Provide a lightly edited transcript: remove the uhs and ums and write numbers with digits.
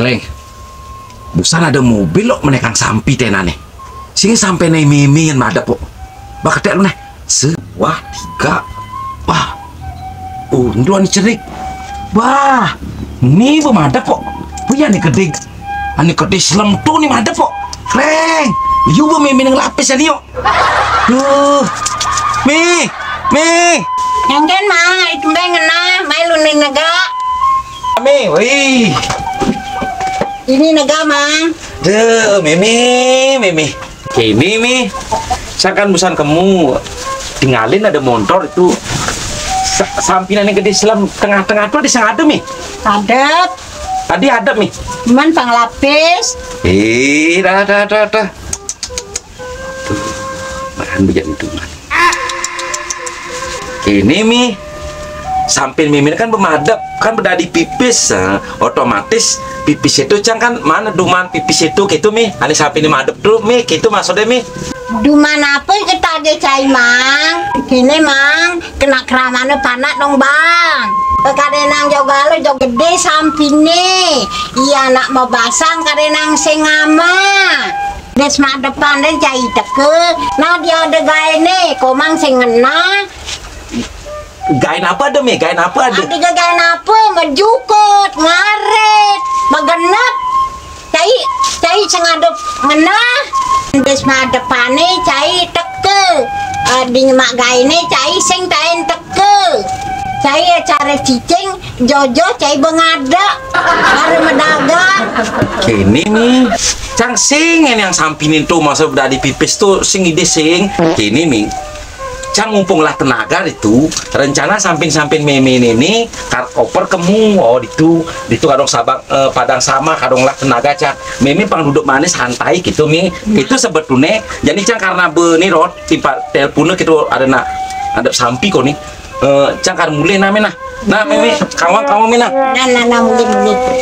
Reng, busan ada mobil lo menekang sampi tenane. Sini sampai nih mimin ada po. Bakal lu nih. Wah, 3. Wah. Unduan cerik. Wah. Ini ada po. Punya nih gede. Ani gede selem tuh nih ada po. Reng. Yu mimin yang lapis ya yuk. Mi. Yang kan mah itu ngena, mai lu naga. Mi, wih. Ini naga mah. Mimi. Kini Mi. Saya kan busan kamu tinggalin ada motor itu sampinannya gede selam tengah-tengah tuh ada sang ada Mi. Adep. Tadi ada Mi. Man panglapis. Dah. Tuh. Bahan bejat itu man. Ini Mi. Samping mimin kan pemadap kan berdadi pipis otomatis pipis itu kan mana duman pipis itu gitu Mi ane samping ini madep tuh Mi gitu maksudnya Mi Duman apa kita ge cai mang kini mang kena keramane panak dong bang kadenang joga lo jog gede sampine iya nak mau basang kadenang sengama des mak depan deh cai teke nah dia ada gaya nih komang sengena gain apa ada Mi? Gain apa ada? Ada gain apa? Ngejukut, ngaret, magenap. Cai sengadep ngenah. Des madepane cai teke. Di nyemak gaine cai sing tain teke. Cai cara cicing jojo cai bengada. Are medagang. Kini Mi. Cang sing yang sampinin tuh masa udah di pipis tuh sing ide sing. Kini Mi. Cang ngumpunglah tenaga itu rencana samping-samping meme ini oper kemu itu kadang sabang padang sama kadanglah tenaga cang meme pang duduk manis santai gitu Mi itu sebetulnya jadi cang karena benirot timpa teleponnya gitu ada sampi kok nih cang kan mulai namanya nah meme kawan mina nah mulai